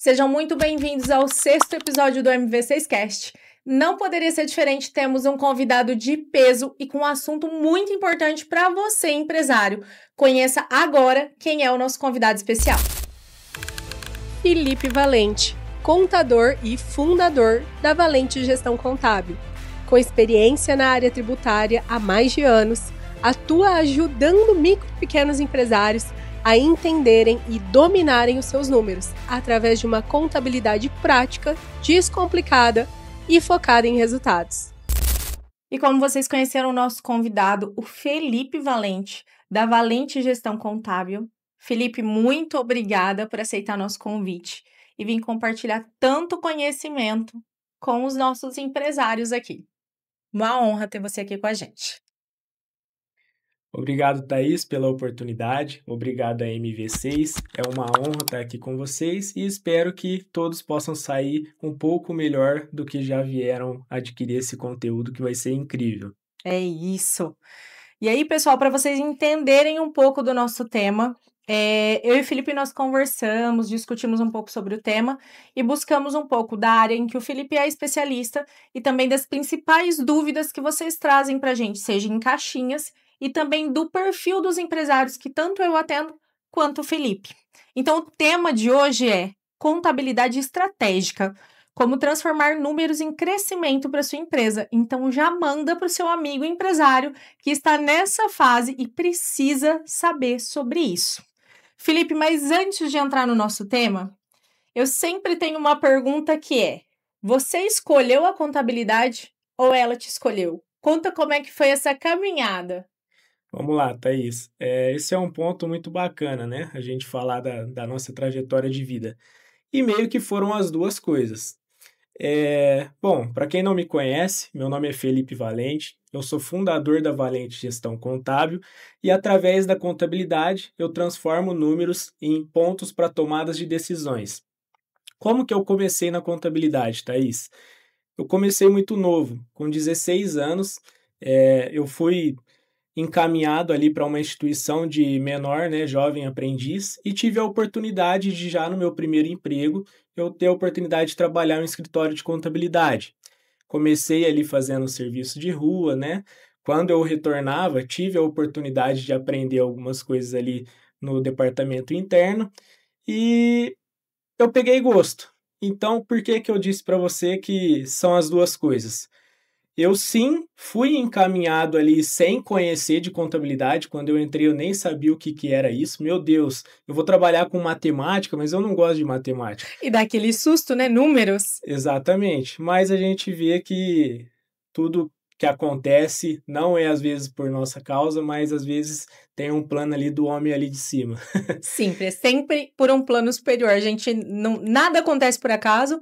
Sejam muito bem-vindos ao 6º episódio do MV6Cast. Não poderia ser diferente, temos um convidado de peso e com um assunto muito importante para você, empresário. Conheça agora quem é o nosso convidado especial. Felipe Valente, contador e fundador da Valente Gestão Contábil. Com experiência na área tributária há mais de anos, atua ajudando micro e pequenos empresários a entenderem e dominarem os seus números, através de uma contabilidade prática, descomplicada e focada em resultados. E como vocês conheceram o nosso convidado, o Felipe Valente, da Valente Gestão Contábil. Felipe, muito obrigada por aceitar nosso convite e vir compartilhar tanto conhecimento com os nossos empresários aqui. Uma honra ter você aqui com a gente. Obrigado, Thaís, pela oportunidade. Obrigado a MV6. É uma honra estar aqui com vocês e espero que todos possam sair um pouco melhor do que já vieram adquirir esse conteúdo, que vai ser incrível. É isso. E aí, pessoal, para vocês entenderem um pouco do nosso tema, eu e o Felipe nós conversamos, discutimos um pouco sobre o tema e buscamos um pouco da área em que o Felipe é especialista e também das principais dúvidas que vocês trazem para a gente, seja em caixinhas e também do perfil dos empresários que tanto eu atendo quanto o Felipe. Então, o tema de hoje é contabilidade estratégica, como transformar números em crescimento para sua empresa. Então, já manda para o seu amigo empresário que está nessa fase e precisa saber sobre isso. Felipe, mas antes de entrar no nosso tema, eu sempre tenho uma pergunta que é: você escolheu a contabilidade ou ela te escolheu? Conta como é que foi essa caminhada. Vamos lá, Thaís. Esse é um ponto muito bacana, né? A gente falar da nossa trajetória de vida. E meio que foram as duas coisas. Bom, para quem não me conhece, meu nome é Felipe Valente, eu sou fundador da Valente Gestão Contábil e através da contabilidade eu transformo números em pontos para tomadas de decisões. Como que eu comecei na contabilidade, Thaís? Eu comecei muito novo, com 16 anos, eu fui encaminhado ali para uma instituição de menor, né, jovem aprendiz, e tive a oportunidade de, já no meu primeiro emprego, eu ter a oportunidade de trabalhar em um escritório de contabilidade. Comecei ali fazendo serviço de rua, né? Quando eu retornava, tive a oportunidade de aprender algumas coisas ali no departamento interno e eu peguei gosto. Então, por que que eu disse para você que são as duas coisas? Eu sim fui encaminhado ali sem conhecer de contabilidade. Quando eu entrei, eu nem sabia o que que era isso. Meu Deus, eu vou trabalhar com matemática, mas eu não gosto de matemática. E dá aquele susto, né? Números. Exatamente. Mas a gente vê que tudo que acontece não é às vezes por nossa causa, mas às vezes tem um plano ali do homem ali de cima. Sempre por um plano superior. A gente não, nada acontece por acaso.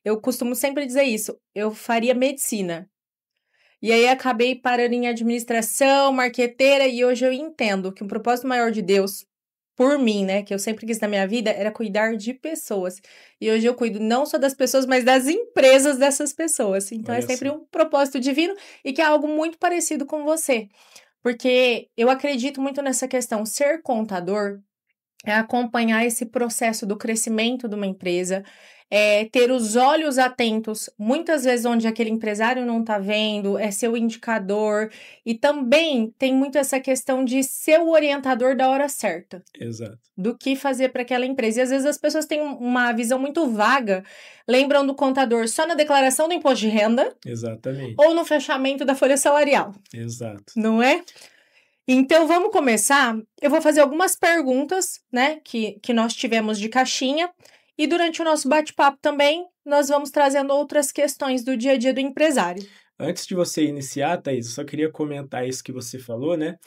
Eu costumo sempre dizer isso. Eu faria medicina. E aí acabei parando em administração, marqueteira, e hoje eu entendo que o propósito maior de Deus, por mim, né, que eu sempre quis na minha vida, era cuidar de pessoas. E hoje eu cuido não só das pessoas, mas das empresas dessas pessoas. Então é sempre um propósito divino e que é algo muito parecido com você. Porque eu acredito muito nessa questão. Ser contador é acompanhar esse processo do crescimento de uma empresa, ter os olhos atentos, muitas vezes onde aquele empresário não está vendo, é ser o indicador, e também tem muito essa questão de ser o orientador da hora certa. Exato. Do que fazer para aquela empresa. E às vezes as pessoas têm uma visão muito vaga, lembram do contador só na declaração do imposto de renda. Exatamente. Ou no fechamento da folha salarial. Exato. Não é? Então, vamos começar. Eu vou fazer algumas perguntas, né, que nós tivemos de caixinha. E durante o nosso bate-papo também, nós vamos trazendo outras questões do dia a dia do empresário. Antes de você iniciar, Thaís, eu só queria comentar isso que você falou, né?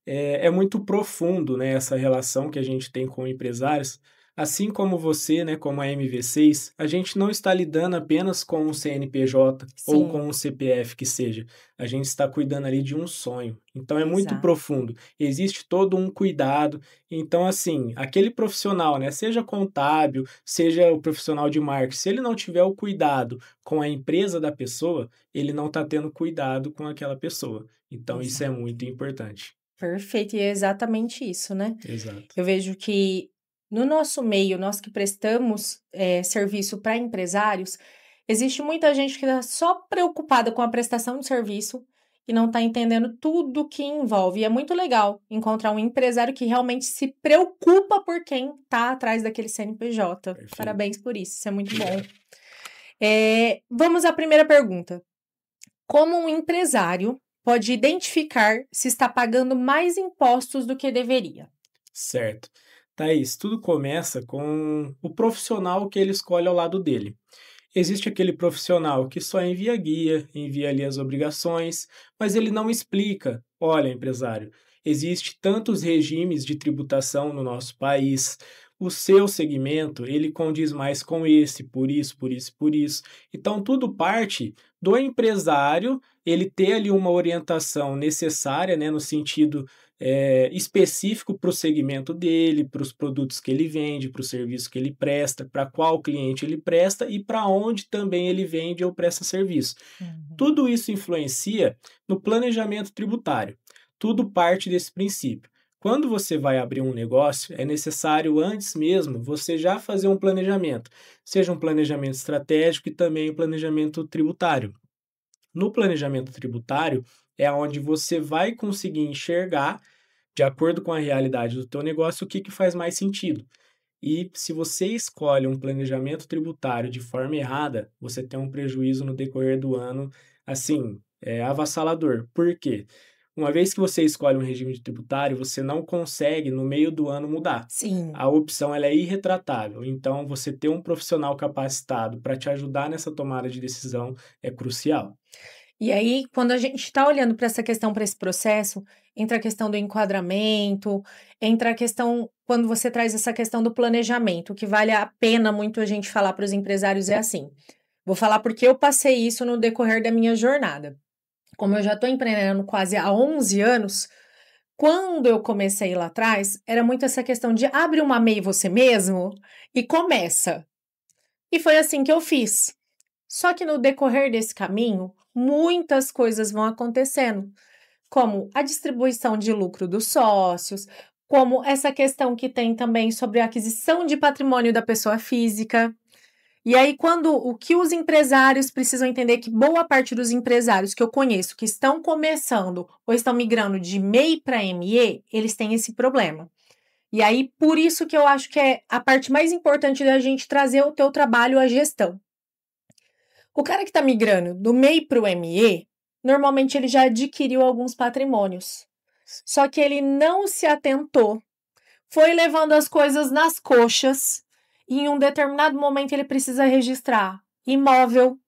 É muito profundo, né, essa relação que a gente tem com empresários. Assim como você, né, como a MV6, a gente não está lidando apenas com um CNPJ ou Sim. com um CPF que seja. A gente está cuidando ali de um sonho. Então é muito Exato. profundo. Existe todo um cuidado. Então, assim, aquele profissional, né, seja contábil, seja o profissional de marketing, se ele não tiver o cuidado com a empresa da pessoa, ele não está tendo cuidado com aquela pessoa. Então, isso é Exato. muito importante. Perfeito, e é exatamente isso, né? Exato. Eu vejo que No nosso meio, nós que prestamos serviço para empresários, existe muita gente que está só preocupada com a prestação de serviço e não está entendendo tudo que envolve. E é muito legal encontrar um empresário que realmente se preocupa por quem está atrás daquele CNPJ. Perfeito. Parabéns por isso é muito bom. Vamos à primeira pergunta. Como um empresário pode identificar se está pagando mais impostos do que deveria? Certo. Thaís, tudo começa com o profissional que ele escolhe ao lado dele. Existe aquele profissional que só envia guia, envia ali as obrigações, mas ele não explica. Olha, empresário, existe tantos regimes de tributação no nosso país. O seu segmento, ele condiz mais com esse, por isso, por isso, por isso. Então, tudo parte do empresário, ele ter ali uma orientação necessária, né, no sentido específico para o segmento dele, para os produtos que ele vende, para o serviço que ele presta, para qual cliente ele presta e para onde também ele vende ou presta serviço. Tudo isso influencia no planejamento tributário. Tudo parte desse princípio. Quando você vai abrir um negócio, é necessário antes mesmo você já fazer um planejamento, seja um planejamento estratégico e também um planejamento tributário. No planejamento tributário é onde você vai conseguir enxergar, de acordo com a realidade do teu negócio, o que faz mais sentido. E se você escolhe um planejamento tributário de forma errada, você tem um prejuízo no decorrer do ano, assim, avassalador. Por quê? Uma vez que você escolhe um regime tributário, você não consegue, no meio do ano, mudar. Sim. A opção ela é irretratável. Então, você ter um profissional capacitado para te ajudar nessa tomada de decisão é crucial. E aí, quando a gente está olhando para essa questão, para esse processo, entra a questão do enquadramento, entra a questão, quando você traz essa questão do planejamento, que vale a pena muito a gente falar para os empresários é assim. Vou falar porque eu passei isso no decorrer da minha jornada. Como eu já estou empreendendo quase há 11 anos, quando eu comecei lá atrás, era muito essa questão de abre uma MEI você mesmo e começa. E foi assim que eu fiz. Só que no decorrer desse caminho, muitas coisas vão acontecendo, como a distribuição de lucro dos sócios, como essa questão que tem também sobre a aquisição de patrimônio da pessoa física. E aí, o que os empresários precisam entender que boa parte dos empresários que eu conheço que estão começando ou estão migrando de MEI para ME, eles têm esse problema. E aí, por isso que eu acho que é a parte mais importante da gente trazer o teu trabalho à gestão. O cara que está migrando do MEI para o ME, normalmente ele já adquiriu alguns patrimônios. Só que ele não se atentou, foi levando as coisas nas coxas, e em um determinado momento ele precisa registrar imóvel,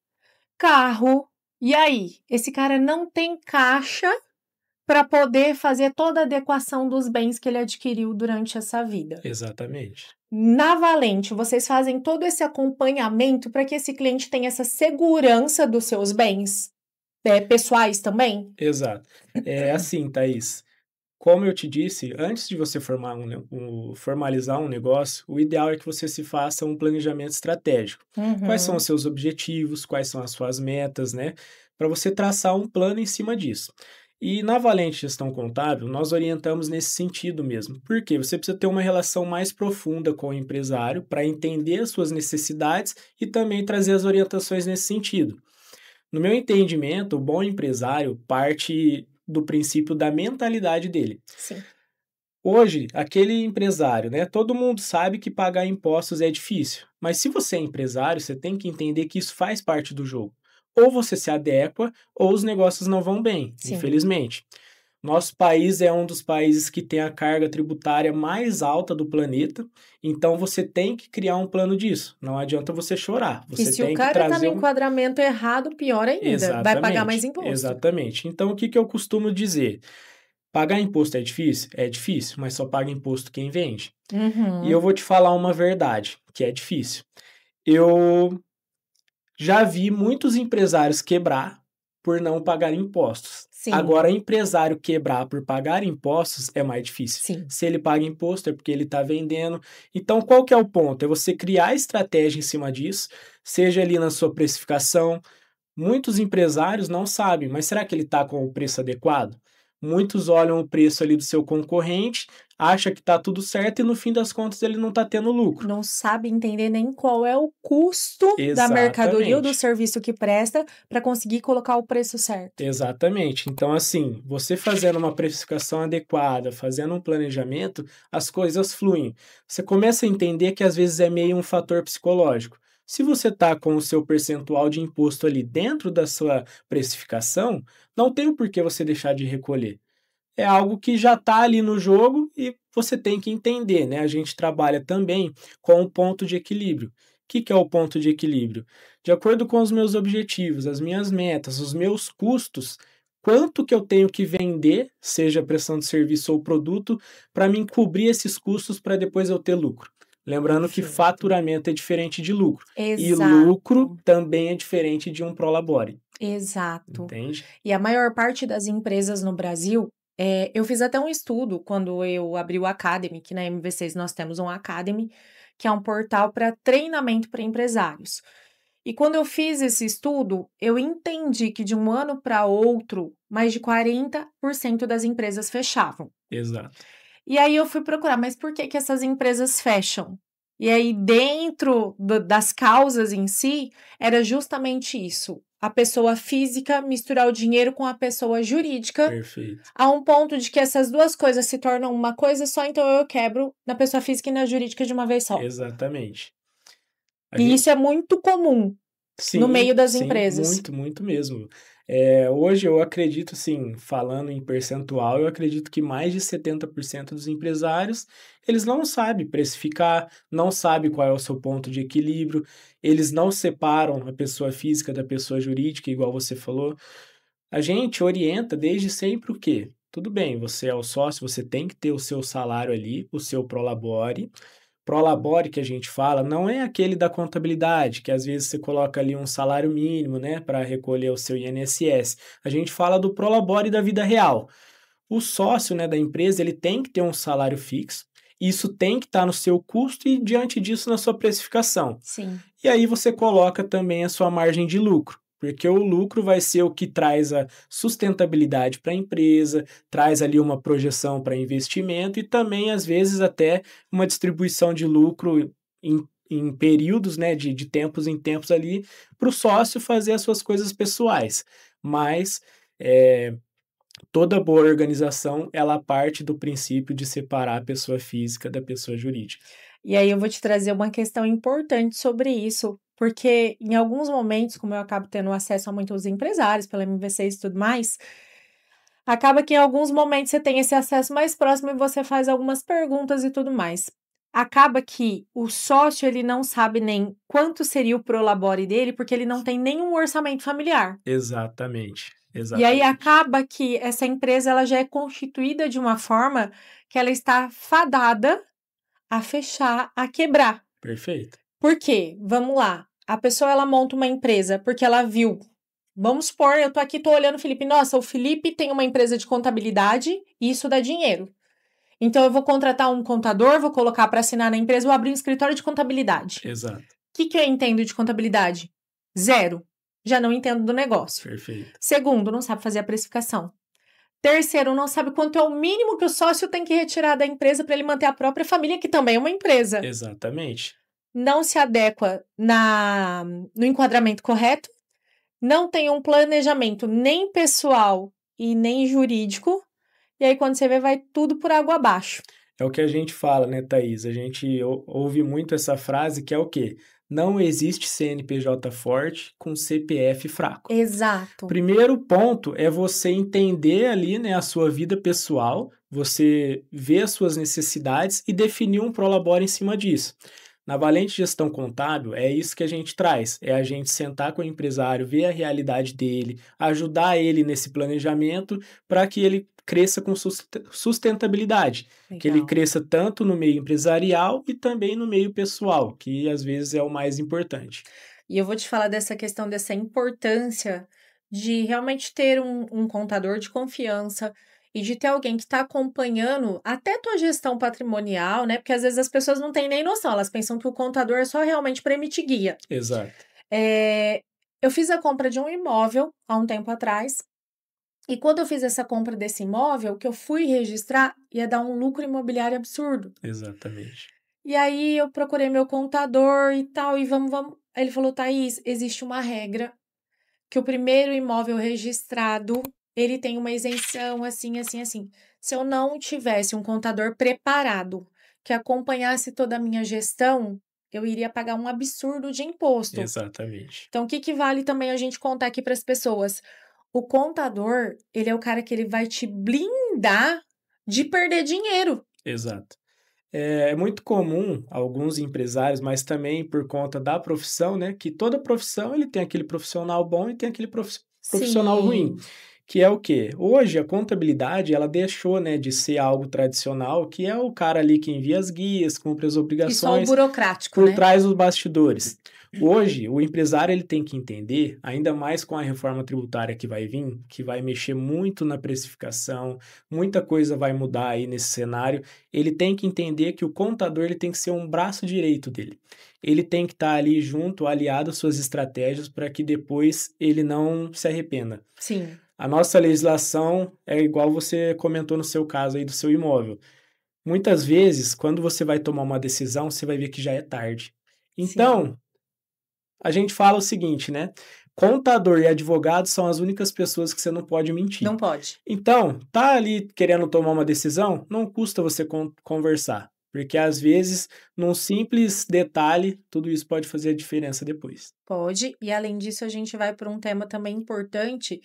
carro, e aí? Esse cara não tem caixa para poder fazer toda a adequação dos bens que ele adquiriu durante essa vida. Exatamente. Na Valente, vocês fazem todo esse acompanhamento para que esse cliente tenha essa segurança dos seus bens pessoais também? Exato. É assim, Thaís. Como eu te disse, antes de você formalizar um negócio, o ideal é que você se faça um planejamento estratégico. Quais são os seus objetivos, quais são as suas metas, né? Para você traçar um plano em cima disso. E na Valente Gestão Contábil, nós orientamos nesse sentido mesmo. Por quê? Você precisa ter uma relação mais profunda com o empresário para entender as suas necessidades e também trazer as orientações nesse sentido. No meu entendimento, o bom empresário parte do princípio da mentalidade dele. Sim. Hoje, aquele empresário, né? Todo mundo sabe que pagar impostos é difícil. Mas se você é empresário, você tem que entender que isso faz parte do jogo. Ou você se adequa, ou os negócios não vão bem, Sim. Infelizmente. Nosso país é um dos países que tem a carga tributária mais alta do planeta, então você tem que criar um plano disso. Não adianta você chorar. Você E se tem o cara que está trazer no enquadramento errado, pior ainda. Exatamente, vai pagar mais imposto. Exatamente. Então, o que eu costumo dizer? Pagar imposto é difícil? É difícil, mas só paga imposto quem vende. E eu vou te falar uma verdade, que é difícil. Eu já vi muitos empresários quebrar por não pagar impostos. Sim. Agora, empresário quebrar por pagar impostos é mais difícil. Sim. Se ele paga imposto é porque ele está vendendo. Então, qual que é o ponto? É você criar estratégia em cima disso, seja ali na sua precificação. Muitos empresários não sabem, mas será que ele está com o preço adequado? Muitos olham o preço ali do seu concorrente, acha que está tudo certo e no fim das contas ele não está tendo lucro. Não sabe entender nem qual é o custo da mercadoria ou do Exatamente. serviço que presta para conseguir colocar o preço certo. Exatamente. Então, assim, você fazendo uma precificação adequada, fazendo um planejamento, as coisas fluem. Você começa a entender que às vezes é meio um fator psicológico. Se você está com o seu percentual de imposto ali dentro da sua precificação, não tem o porquê você deixar de recolher. É algo que já está ali no jogo e você tem que entender, né? A gente trabalha também com um ponto de equilíbrio. O que é o ponto de equilíbrio? De acordo com os meus objetivos, as minhas metas, os meus custos, quanto que eu tenho que vender, seja prestação de serviço ou produto, para me cobrir esses custos para depois eu ter lucro. Lembrando que Perfeito. faturamento é diferente de lucro. E Exato. lucro também é diferente de um prolabore. Exato. Entende? E a maior parte das empresas no Brasil, eu fiz até um estudo quando eu abri o Academy, que na MV6 nós temos um Academy, que é um portal para treinamento para empresários. E quando eu fiz esse estudo, eu entendi que de um ano para outro, mais de 40% das empresas fechavam. Exato. E aí eu fui procurar, mas por que essas empresas fecham? E aí, dentro das causas em si, era justamente isso. A pessoa física misturar o dinheiro com a pessoa jurídica, Perfeito. a um ponto de que essas duas coisas se tornam uma coisa só, então eu quebro na pessoa física e na jurídica de uma vez só. Exatamente. E isso é muito comum no meio das empresas. Muito, muito mesmo. Hoje eu acredito, assim, falando em percentual, eu acredito que mais de 70% dos empresários, eles não sabem precificar, não sabem qual é o seu ponto de equilíbrio, eles não separam a pessoa física da pessoa jurídica, igual você falou. A gente orienta desde sempre o quê? Tudo bem, você é o sócio, você tem que ter o seu salário ali, o seu prolabore. Prolabore que a gente fala não é aquele da contabilidade, que às vezes você coloca ali um salário mínimo, né, para recolher o seu INSS. A gente fala do prolabore da vida real. O sócio, né, da empresa, ele tem que ter um salário fixo, isso tem que estar no seu custo e diante disso na sua precificação. Sim. E aí você coloca também a sua margem de lucro, porque o lucro vai ser o que traz a sustentabilidade para a empresa, traz ali uma projeção para investimento e também, às vezes, até uma distribuição de lucro em períodos, né, de tempos em tempos ali, para o sócio fazer as suas coisas pessoais. Mas toda boa organização, ela parte do princípio de separar a pessoa física da pessoa jurídica. E aí eu vou te trazer uma questão importante sobre isso, porque em alguns momentos, como eu acabo tendo acesso a muitos empresários pela MV6 e tudo mais, acaba que em alguns momentos você tem esse acesso mais próximo e você faz algumas perguntas e tudo mais. Acaba que o sócio ele não sabe nem quanto seria o prolabore dele, porque ele não tem nenhum orçamento familiar. Exatamente. E aí acaba que essa empresa ela já é constituída de uma forma que ela está fadada a fechar, a quebrar. Perfeito. Por quê? Vamos lá. A pessoa ela monta uma empresa porque ela viu. Vamos supor, eu tô aqui, tô olhando o Felipe. Nossa, o Felipe tem uma empresa de contabilidade e isso dá dinheiro. Então eu vou contratar um contador, vou colocar para assinar na empresa, vou abrir um escritório de contabilidade. Exato. O que eu entendo de contabilidade? Zero. Já não entendo do negócio. Perfeito. Segundo, não sabe fazer a precificação. Terceiro, não sabe quanto é o mínimo que o sócio tem que retirar da empresa para ele manter a própria família, que também é uma empresa. Exatamente. Não se adequa no enquadramento correto, não tem um planejamento nem pessoal e nem jurídico, e aí quando você vê, vai tudo por água abaixo. É o que a gente fala, né, Thaís? A gente ouve muito essa frase que é o quê? Não existe CNPJ forte com CPF fraco. Exato. Primeiro ponto é você entender ali, né, a sua vida pessoal, você ver as suas necessidades e definir um prolabore em cima disso. Na Valente Gestão Contábil, é isso que a gente traz, é a gente sentar com o empresário, ver a realidade dele, ajudar ele nesse planejamento para que ele cresça com sustentabilidade, Legal. que ele cresça tanto no meio empresarial e também no meio pessoal, que às vezes é o mais importante. E eu vou te falar dessa questão, dessa importância de realmente ter um contador de confiança e de ter alguém que está acompanhando até tua gestão patrimonial, né? Porque às vezes as pessoas não têm nem noção, elas pensam que o contador é só realmente para emitir guia. Exato. Eu fiz a compra de um imóvel há um tempo atrás E quando eu fiz essa compra desse imóvel, que eu fui registrar, ia dar um lucro imobiliário absurdo. Exatamente. E aí eu procurei meu contador e tal, e vamos. Aí ele falou, Thaís, existe uma regra que o primeiro imóvel registrado, ele tem uma isenção assim, assim, assim. Se eu não tivesse um contador preparado que acompanhasse toda a minha gestão, eu iria pagar um absurdo de imposto. Exatamente. Então, o que vale também a gente contar aqui para as pessoas? O contador, ele é o cara que ele vai te blindar de perder dinheiro. Exato. É muito comum alguns empresários, mas também por conta da profissão, né? Que toda profissão ele tem aquele profissional bom e tem aquele profissional ruim. Que é o quê? Hoje a contabilidade ela deixou, né, de ser algo tradicional, que é o cara ali que envia as guias, cumpre as obrigações. E só o burocrático, por né? trás dos bastidores. Hoje, o empresário ele tem que entender, ainda mais com a reforma tributária que vai vir, que vai mexer muito na precificação, muita coisa vai mudar aí nesse cenário. Ele tem que entender que o contador ele tem que ser um braço direito dele. Ele tem que estar ali junto, aliado às suas estratégias, para que depois ele não se arrependa. Sim. A nossa legislação é igual você comentou no seu caso aí do seu imóvel. Muitas vezes, quando você vai tomar uma decisão, você vai ver que já é tarde. Então, a gente fala o seguinte, né? Contador e advogado são as únicas pessoas que você não pode mentir. Não pode. Então, tá ali querendo tomar uma decisão, não custa você conversar. Porque às vezes, num simples detalhe, tudo isso pode fazer a diferença depois. Pode, e além disso, a gente vai para um tema também importante,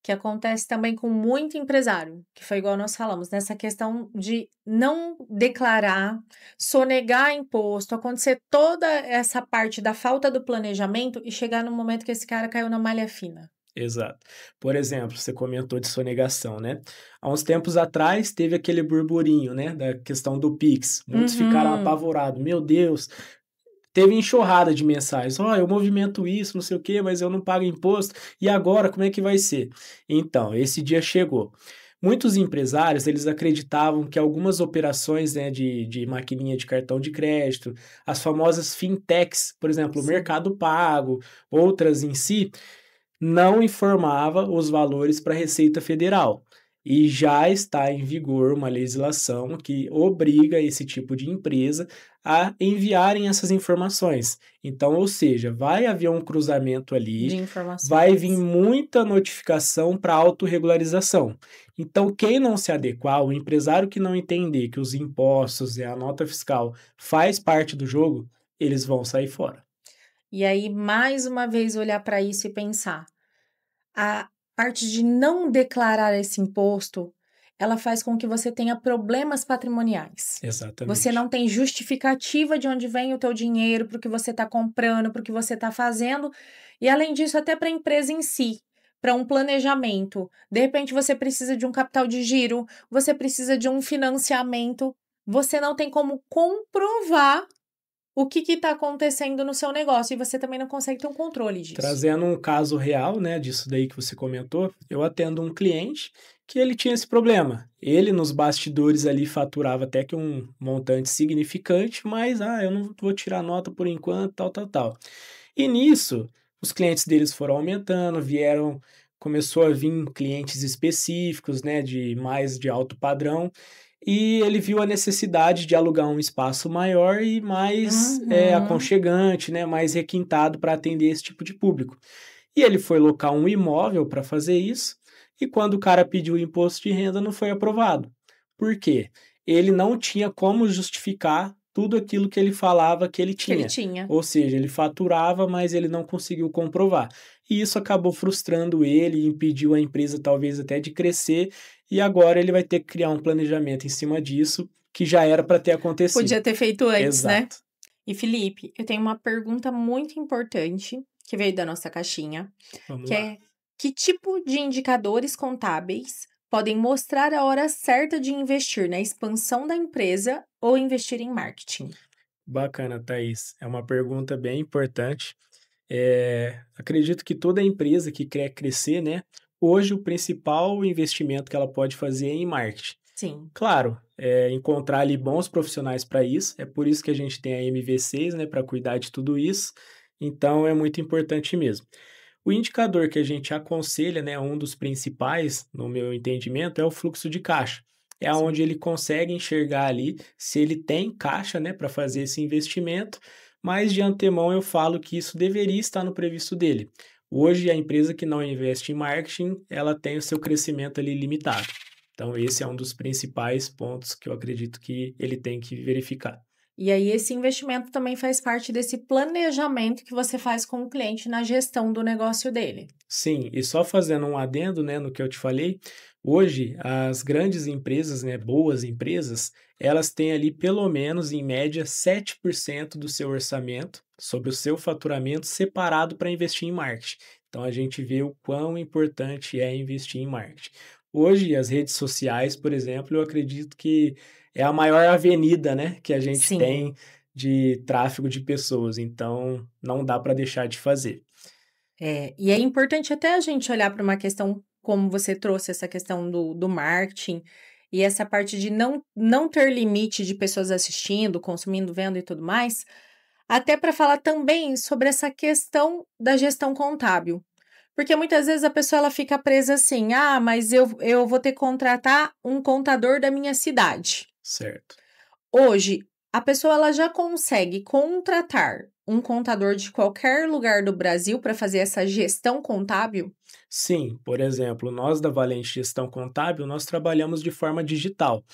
que acontece também com muito empresário, que foi igual nós falamos, nessa questão de não declarar, sonegar imposto, acontecer toda essa parte da falta do planejamento e chegar no momento que esse cara caiu na malha fina. Exato. Por exemplo, você comentou de sonegação, né? Há uns tempos atrás teve aquele burburinho, né, da questão do Pix. Muitos ficaram apavorados. Meu Deus, teve enxurrada de mensagens. Eu movimento isso, não sei o quê, mas eu não pago imposto. E agora, como é que vai ser? Então, esse dia chegou. Muitos empresários, eles acreditavam que algumas operações, né, de maquininha de cartão de crédito, as famosas fintechs, por exemplo, o Mercado Pago, outras em si, não informava os valores para a Receita Federal. E já está em vigor uma legislação que obriga esse tipo de empresa a enviarem essas informações. Então, ou seja, vai haver um cruzamento ali, de informações. Vai vir muita notificação para autorregularização. Então, quem não se adequar, o empresário que não entender que os impostos e a nota fiscal faz parte do jogo, eles vão sair fora. E aí, mais uma vez, olhar para isso e pensar. A parte de não declarar esse imposto, ela faz com que você tenha problemas patrimoniais. Exatamente. Você não tem justificativa de onde vem o teu dinheiro, para o que você está comprando, para o que você está fazendo. E, além disso, até para a empresa em si, para um planejamento. De repente, você precisa de um capital de giro, você precisa de um financiamento. Você não tem como comprovar o que está acontecendo no seu negócio e você também não consegue ter um controle disso. Trazendo um caso real, né, disso daí que você comentou, eu atendo um cliente que ele tinha esse problema. Ele, nos bastidores ali, faturava até que um montante significante, mas, eu não vou tirar nota por enquanto, tal. E nisso, os clientes deles foram aumentando, começou a vir clientes específicos, né, de alto padrão, e ele viu a necessidade de alugar um espaço maior e mais aconchegante, né, mais requintado para atender esse tipo de público. E ele foi locar um imóvel para fazer isso, e quando o cara pediu o imposto de renda, não foi aprovado. Por quê? Ele não tinha como justificar tudo aquilo que ele falava que ele tinha. Ou seja, ele faturava, mas ele não conseguiu comprovar. E isso acabou frustrando ele e impediu a empresa talvez até de crescer, e agora ele vai ter que criar um planejamento em cima disso, que já era para ter acontecido. Podia ter feito antes, Exato. né? E Felipe, eu tenho uma pergunta muito importante que veio da nossa caixinha, Vamos que lá. é: que tipo de indicadores contábeis podem mostrar a hora certa de investir na expansão da empresa ou investir em marketing? Bacana, Thaís. É uma pergunta bem importante. Acredito que toda empresa que quer crescer, né? Hoje o principal investimento que ela pode fazer é em marketing. Sim. Claro, encontrar ali bons profissionais para isso. É por isso que a gente tem a MV6, né? Para cuidar de tudo isso. Então é muito importante mesmo. O indicador que a gente aconselha, né, um dos principais, no meu entendimento, é o fluxo de caixa. É Sim. onde ele consegue enxergar ali se ele tem caixa, né, para fazer esse investimento, mas de antemão eu falo que isso deveria estar no previsto dele. Hoje, a empresa que não investe em marketing, ela tem o seu crescimento ali limitado. Então, esse é um dos principais pontos que eu acredito que ele tem que verificar. E aí, esse investimento também faz parte desse planejamento que você faz com o cliente na gestão do negócio dele. Sim, e só fazendo um adendo, né, no que eu te falei, hoje as grandes empresas, né, boas empresas, elas têm ali pelo menos, em média, 7% do seu orçamento sobre o seu faturamento separado para investir em marketing. Então a gente vê o quão importante é investir em marketing. Hoje, as redes sociais, por exemplo, eu acredito que é a maior avenida, né, que a gente tem Sim. de tráfego de pessoas, então não dá para deixar de fazer. E é importante até a gente olhar para uma questão, como você trouxe essa questão do marketing, e essa parte de não ter limite de pessoas assistindo, consumindo, vendo e tudo mais, até para falar também sobre essa questão da gestão contábil. Porque muitas vezes a pessoa ela fica presa assim: "Ah, mas eu vou ter que contratar um contador da minha cidade". Certo. Hoje, a pessoa ela já consegue contratar um contador de qualquer lugar do Brasil para fazer essa gestão contábil? Sim, por exemplo, nós da Valente Gestão Contábil, nós trabalhamos de forma digital.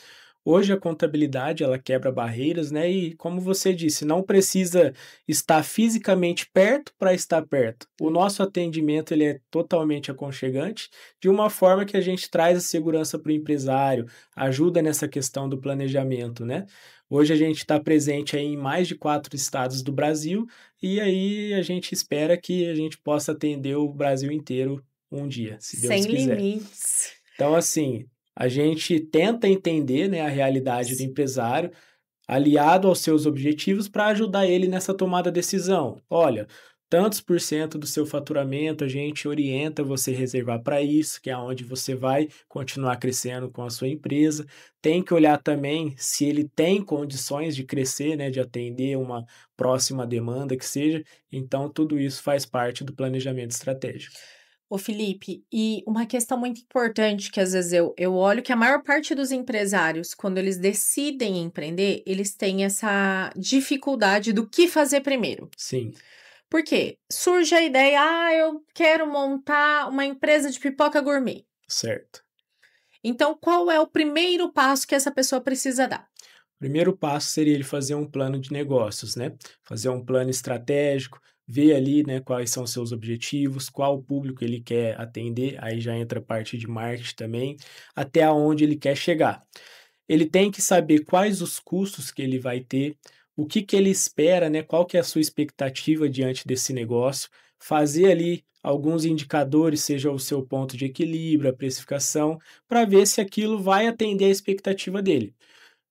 Hoje a contabilidade, ela quebra barreiras, né? E como você disse, não precisa estar fisicamente perto para estar perto. O nosso atendimento, ele é totalmente aconchegante, de uma forma que a gente traz a segurança para o empresário, ajuda nessa questão do planejamento, né? Hoje a gente está presente aí em mais de 4 estados do Brasil e aí a gente espera que a gente possa atender o Brasil inteiro um dia, se Deus Sem quiser. limites. Então, assim, a gente tenta entender, né, a realidade do empresário, aliado aos seus objetivos, para ajudar ele nessa tomada de decisão. Olha, tantos por cento do seu faturamento a gente orienta você reservar para isso, que é onde você vai continuar crescendo com a sua empresa. Tem que olhar também se ele tem condições de crescer, né, de atender uma próxima demanda que seja. Então, tudo isso faz parte do planejamento estratégico. Ô Felipe, e uma questão muito importante que às vezes eu olho que a maior parte dos empresários, quando eles decidem empreender, eles têm essa dificuldade do que fazer primeiro. Sim, Por quê? Surge a ideia, eu quero montar uma empresa de pipoca gourmet. certo. Então, qual é o primeiro passo que essa pessoa precisa dar? Primeiro passo seria ele fazer um plano de negócios, né? Fazer um plano estratégico, ver ali, né, quais são os seus objetivos, qual o público ele quer atender, aí já entra a parte de marketing também, até onde ele quer chegar. Ele tem que saber quais os custos que ele vai ter, o que que ele espera, né? Qual que é a sua expectativa diante desse negócio, fazer ali alguns indicadores, seja o seu ponto de equilíbrio, a precificação, para ver se aquilo vai atender a expectativa dele.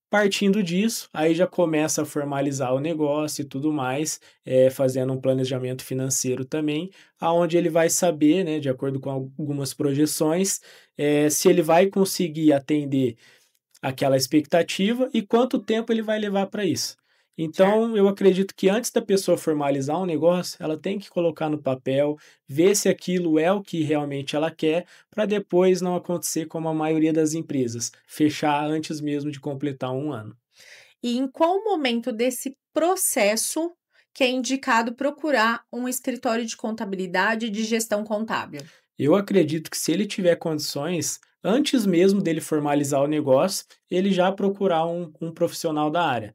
Partindo disso, aí já começa a formalizar o negócio e tudo mais, fazendo um planejamento financeiro também, aonde ele vai saber, né, de acordo com algumas projeções, se ele vai conseguir atender aquela expectativa e quanto tempo ele vai levar para isso. Certo. Então, eu acredito que antes da pessoa formalizar um negócio, ela tem que colocar no papel, ver se aquilo é o que realmente ela quer, para depois não acontecer como a maioria das empresas, fechar antes mesmo de completar um ano. E em qual momento desse processo que é indicado procurar um escritório de contabilidade e de gestão contábil? Eu acredito que se ele tiver condições, antes mesmo dele formalizar o negócio, ele já procurar um profissional da área,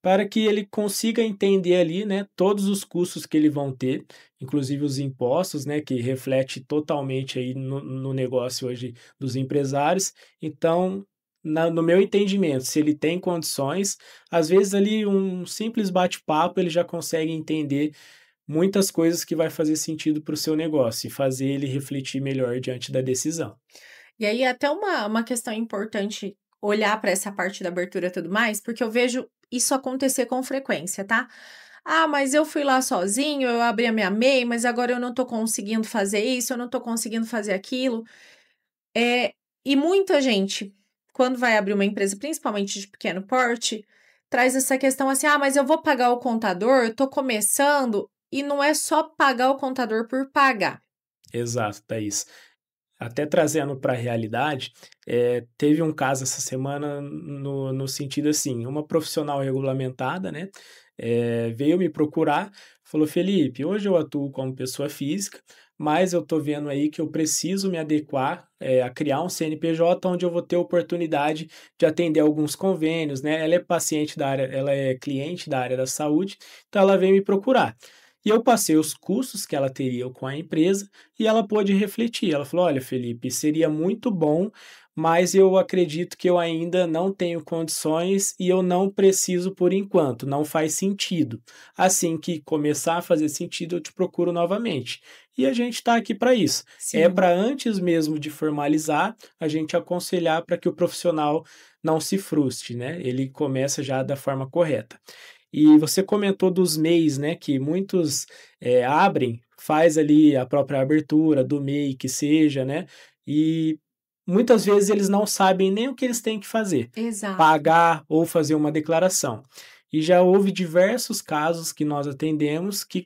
para que ele consiga entender ali, né, todos os custos que ele vão ter, inclusive os impostos, né, que reflete totalmente aí no negócio hoje dos empresários. Então, no meu entendimento, se ele tem condições, às vezes ali um simples bate-papo ele já consegue entender muitas coisas que vai fazer sentido para o seu negócio e fazer ele refletir melhor diante da decisão. E aí, até uma questão importante olhar para essa parte da abertura e tudo mais, porque eu vejo isso acontecer com frequência, tá? Ah, mas eu fui lá sozinho, eu abri a minha MEI, mas agora eu não tô conseguindo fazer isso, eu não tô conseguindo fazer aquilo. E muita gente, quando vai abrir uma empresa, principalmente de pequeno porte, traz essa questão assim: mas eu vou pagar o contador, eu tô começando, e não é só pagar o contador por pagar. Exato, Thaís. Até trazendo para a realidade, teve um caso essa semana no sentido assim, uma profissional regulamentada, né, veio me procurar, falou: "Felipe, hoje eu atuo como pessoa física, mas eu tô vendo aí que eu preciso me adequar, a criar um CNPJ onde eu vou ter oportunidade de atender alguns convênios", né. Ela é cliente da área da saúde, então ela veio me procurar. E eu passei os custos que ela teria com a empresa e ela pôde refletir. Ela falou: "Olha, Felipe, seria muito bom, mas eu acredito que eu ainda não tenho condições e eu não preciso por enquanto, não faz sentido. Assim que começar a fazer sentido, eu te procuro novamente". E a gente está aqui para isso. É Sim. para antes mesmo de formalizar, a gente aconselhar para que o profissional não se frustre, né? Ele começa já da forma correta. E você comentou dos MEIs, né, que muitos, abrem, faz ali a própria abertura do MEI que seja, né, e muitas vezes eles não sabem nem o que eles têm que fazer, Exato. pagar ou fazer uma declaração. E já houve diversos casos que nós atendemos que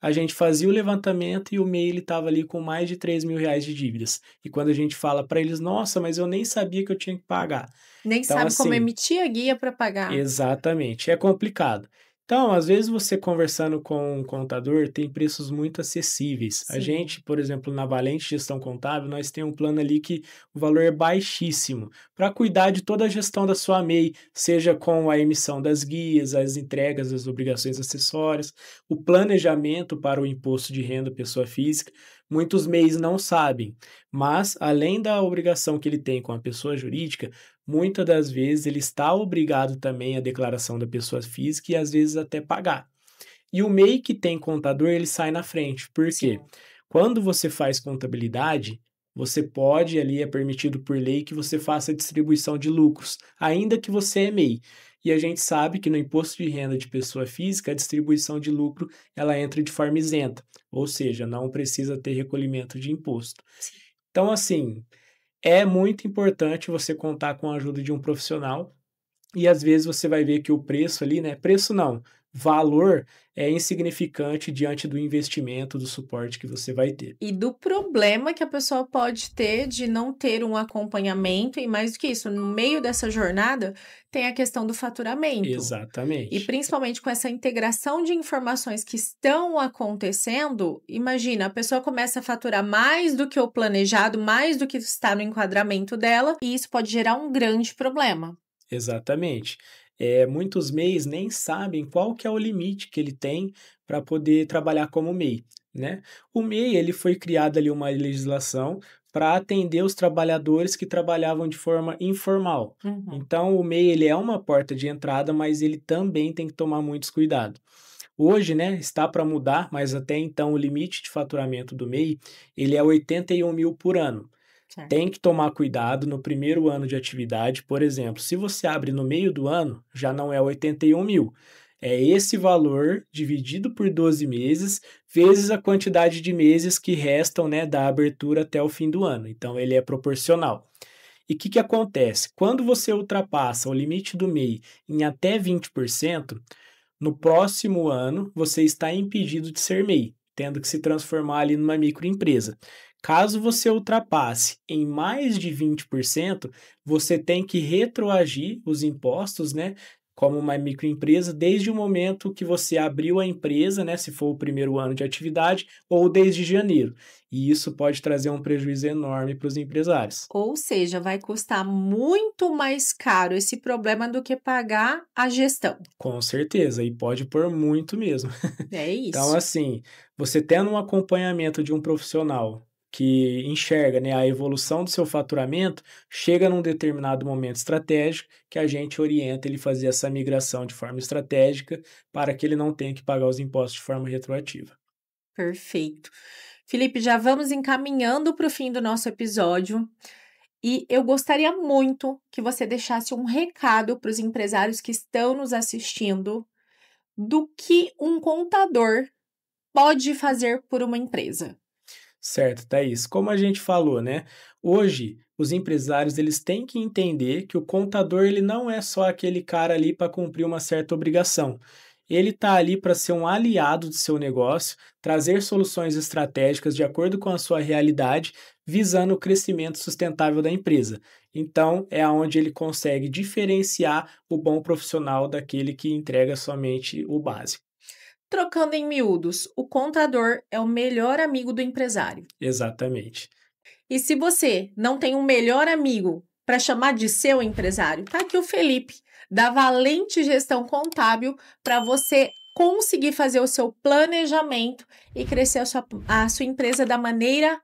a gente fazia o levantamento e o MEI ele estava ali com mais de R$ 3.000 de dívidas. E quando a gente fala para eles: "Nossa, mas eu nem sabia que eu tinha que pagar". Nem Então sabe como assim, emitir a guia para pagar. exatamente, é complicado. Então, às vezes você conversando com um contador tem preços muito acessíveis. A Sim. gente, por exemplo, na Valente Gestão Contábil, nós temos um plano ali que o valor é baixíssimo para cuidar de toda a gestão da sua MEI, seja com a emissão das guias, as entregas das obrigações acessórias, o planejamento para o imposto de renda pessoa física. Muitos MEIs não sabem, mas além da obrigação que ele tem com a pessoa jurídica, muitas das vezes ele está obrigado também à declaração da pessoa física e às vezes até pagar. E o MEI que tem contador, ele sai na frente. Por quê? Sim. Quando você faz contabilidade, você pode ali, é permitido por lei que você faça a distribuição de lucros, ainda que você é MEI. E a gente sabe que no imposto de renda de pessoa física, a distribuição de lucro, ela entra de forma isenta, ou seja, não precisa ter recolhimento de imposto. Sim. Então, assim, é muito importante você contar com a ajuda de um profissional e às vezes você vai ver que o preço ali, né? Preço não, valor é insignificante diante do investimento, do suporte que você vai ter. E do problema que a pessoa pode ter de não ter um acompanhamento, e mais do que isso, no meio dessa jornada, tem a questão do faturamento. E Exatamente. principalmente com essa integração de informações que estão acontecendo, imagina, a pessoa começa a faturar mais do que o planejado, mais do que está no enquadramento dela, e isso pode gerar um grande problema. Exatamente. Muitos MEIs nem sabem qual que é o limite que ele tem para poder trabalhar como MEI, né? O MEI, ele foi criado ali uma legislação para atender os trabalhadores que trabalhavam de forma informal. Uhum. Então, o MEI, ele é uma porta de entrada, mas ele também tem que tomar muitos cuidados. Hoje, né, está para mudar, mas até então o limite de faturamento do MEI, ele é 81 mil por ano. Certo. Tem que tomar cuidado no primeiro ano de atividade, por exemplo, se você abre no meio do ano, já não é 81 mil. É esse valor dividido por 12 meses, vezes a quantidade de meses que restam, né, da abertura até o fim do ano. Então, ele é proporcional. E o que acontece? Quando você ultrapassa o limite do MEI em até 20%, no próximo ano você está impedido de ser MEI, tendo que se transformar ali numa microempresa. Caso você ultrapasse em mais de 20%, você tem que retroagir os impostos, né, como uma microempresa, desde o momento que você abriu a empresa, né, se for o primeiro ano de atividade, ou desde janeiro. E isso pode trazer um prejuízo enorme para os empresários. Ou seja, vai custar muito mais caro esse problema do que pagar a gestão. Com certeza, e pode por muito mesmo. É Então, isso. assim, você tendo um acompanhamento de um profissional que enxerga, né, a evolução do seu faturamento, chega num determinado momento estratégico que a gente orienta ele fazer essa migração de forma estratégica para que ele não tenha que pagar os impostos de forma retroativa. Perfeito. Felipe, já vamos encaminhando para o fim do nosso episódio. E eu gostaria muito que você deixasse um recado para os empresários que estão nos assistindo do que um contador pode fazer por uma empresa. Certo, Thaís. Como a gente falou, né? Hoje, os empresários eles têm que entender que o contador ele não é só aquele cara ali para cumprir uma certa obrigação. Ele está ali para ser um aliado do seu negócio, trazer soluções estratégicas de acordo com a sua realidade, visando o crescimento sustentável da empresa. Então, é aonde ele consegue diferenciar o bom profissional daquele que entrega somente o básico. Trocando em miúdos, o contador é o melhor amigo do empresário. Exatamente. E se você não tem um melhor amigo para chamar de seu empresário, tá aqui o Felipe, da Valente Gestão Contábil, para você conseguir fazer o seu planejamento e crescer a sua empresa da maneira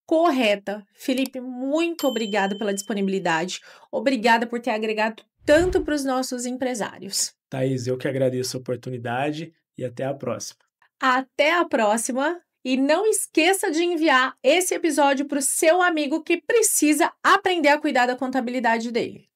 correta. Felipe, muito obrigada pela disponibilidade. Obrigada por ter agregado tanto para os nossos empresários. Thaís, eu que agradeço a oportunidade e até a próxima. Até a próxima! E não esqueça de enviar esse episódio para o seu amigo que precisa aprender a cuidar da contabilidade dele.